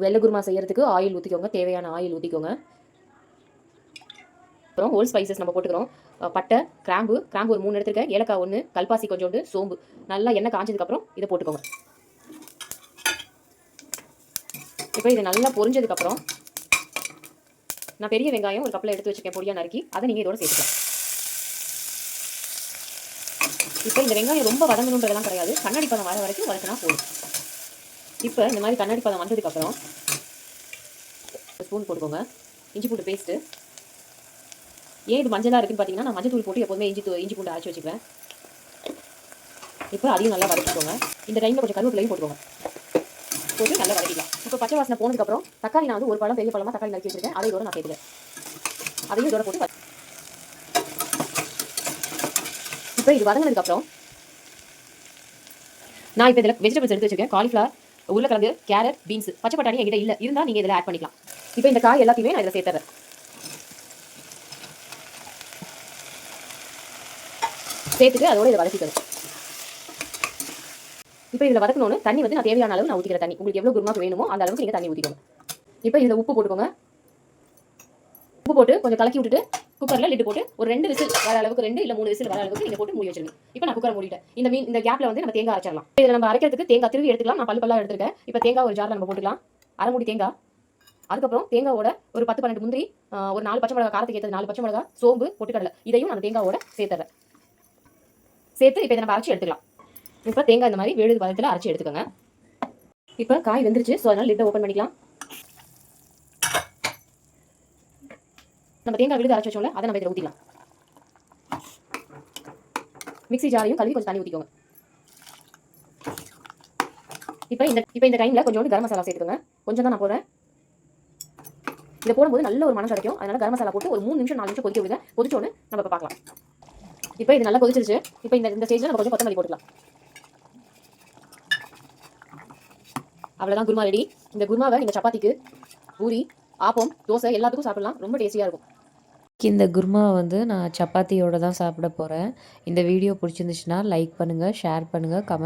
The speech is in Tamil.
வெள்ளை குருமா செய்யறதுக்கு ஆயில் ஊற்றிக்கோங்க, தேவையான ஆயில் ஊற்றிக்கோங்க. அப்புறம் ஹோல் ஸ்பைசஸ் நம்ம போட்டுக்கிறோம். பட்டை, கிராம்பு ஒரு 3 எடுத்துருக்கேன், ஏலக்காய் 1, கல்பாசி கொஞ்சோண்டு, சோம்பு. நல்லா எண்ணெய் காஞ்சதுக்கப்புறம் இதை போட்டுக்கோங்க. இப்போ இது நல்லா பொரிஞ்சதுக்கப்புறம் நான் பெரிய வெங்காயம் ஒரு கப்பில் எடுத்து வச்சுருக்கேன், பொடியாக நறுக்கி. அதை நீங்கள் இதோட சேர்த்துக்கலாம். இப்போ இந்த வெங்காயம் ரொம்ப வதங்கணுன்றதெல்லாம் கிடையாது, கண்ணாடி பதம் வர வரைக்கும் வதக்கினா போதும். இப்போ இந்த மாதிரி கண்ணாடி பதம் வந்ததுக்கப்புறம் ஸ்பூன் போட்டுக்கோங்க இஞ்சி பூண்டு பேஸ்ட்டு. ஏன் இது மஞ்சளாக இருக்குன்னு பார்த்தீங்கன்னா, நான் மஞ்சள் தூள் போட்டு எப்போதுமே இஞ்சி பூண்டு அரைச்சி வச்சுக்குவேன். இப்போ அதையும் நல்லா வதக்கிக்கோங்க. இந்த டைமில் கொஞ்சம் கருவேப்பிலையும் போட்டுக்கோங்க, போட்டு நல்லா வதக்கிக்கலாம். இப்போ பச்சை வாசனை போனதுக்கப்புறம் தக்காளி நான் வந்து ஒரு பழம் பெரிய பழமாக தக்காளி நறுக்கி வச்சுருக்கேன், அதை இதோட நான் சேர்த்துக்கிறேன். அதையும் இதோட போட்டு இப்போ இது வதங்கினதுக்கப்புறம் நான் இப்போ இதில் வெஜிடபிள்ஸ் எடுத்து வச்சுருக்கேன். காலிஃப்ளவர், உருளைக்கிழங்கு, கேரட், பீன்ஸ், பச்சை பட்டாணி என்கிட்ட இல்லை, இருந்தால் நீங்கள் இதில் ஆட் பண்ணிக்கலாம். இப்போ இந்த காய் எல்லாத்தையுமே நான் இதில் சேர்த்துறேன். சேர்த்துட்டு அதோட இதை வதக்கிக்கணும். இப்போ இதில் வதக்கணும்னு தண்ணி வந்து நான் தேவையான அளவு நான் ஊற்றிக்கிற தண்ணி, உங்களுக்கு எவ்வளோ குருமாக்கு வேணுமோ அந்த அளவுக்கு நீங்கள் தண்ணி ஊற்றிக்கோங்க. இப்போ இதில் உப்பு போட்டுக்கோங்க. உப்பு போட்டு கொஞ்சம் கலக்கி விட்டுட்டு குக்கரில் லிட்டு போட்டு ஒரு 2 விசில் வர அளவுக்கு, 2 இல்லை 3 விசில் வர அளவுக்கு நீங்கள் போட்டு மூடி வச்சிருங்க. இப்போ நான் குக்கரை மூடிட்டேன். இந்த கேப்பில் வந்து நம்ம தேங்காய் அரைச்சிடலாம். இதில் நம்ம அரைக்கிறதுக்கு தேங்காய் திருவி எடுத்துக்கலாம். நான் பல்லாக எடுத்துருக்கேன். இப்போ தேங்காய் ஒரு ஜாரில் நம்ம போட்டுக்கலாம், அரை மூடி தேங்காய். அதுக்கப்புறம் தேங்காவோட ஒரு 10-12 முந்திரி, ஒரு 4 பச்சை மிளகா, காரத்துக்கு ஏற்றது 4 பச்சை மிளகா, சோம்பு, பொட்டுக்கடலை, இதையும் நான் தேங்காவோட சேர்த்துறேன். சேர்த்து இப்போ இதை நம்ம அரைச்சி எடுத்துக்கலாம். இப்போ தேங்காய் இந்த மாதிரி வேறு பதத்தில் அரைச்சி எடுத்துக்கோங்க. இப்போ காய் வெந்துருச்சு, ஸோ அதனால் லிட்டை ஓப்பன் பண்ணிக்கலாம். நம்ம தேங்காய் விழுது அரைச்சி வச்சோம்ல, அதை நம்ம இதில் ஊற்றிக்கலாம். மிக்ஸி ஜாரையும் கழுவி கொஞ்சம் தண்ணி ஊற்றிக்கோங்க. இப்போ இந்த டைமில் கொஞ்சோண்டு கரம் மசாலா சேர்த்துக்கோங்க. கொஞ்சம் தான் நான் போடுறேன். இதை போடும்போது நல்ல ஒரு மனம் கிடைக்கும். அதனால கரம் மசாலா போட்டு ஒரு 3 நிமிஷம் 4 நிமிஷம் கொதிக்க விடுங்க. கொதிச்சோன்னு நம்ம இப்போ பார்க்கலாம். இப்போ இது நல்லா கொதிச்சிருச்சு. இப்போ இந்த ஸ்டேஜில் நம்ம கொஞ்சம் கொத்தமல்லி போட்டுக்கலாம். அவ்வளோதான், குருமா ரெடி. இந்த குருமாவை நீங்கள் சப்பாத்திக்கு, பூரி, ஆப்பம், தோசை எல்லாத்துக்கும் சாப்பிடலாம். ரொம்ப டேஸ்டியாக இருக்கும். இந்த குருமா வந்து நான் சப்பாத்தியோடு தான் சாப்பிட போகிறேன். இந்த வீடியோ பிடிச்சிருந்துச்சுன்னா லைக் பண்ணுங்கள், ஷேர் பண்ணுங்கள், கமெண்ட்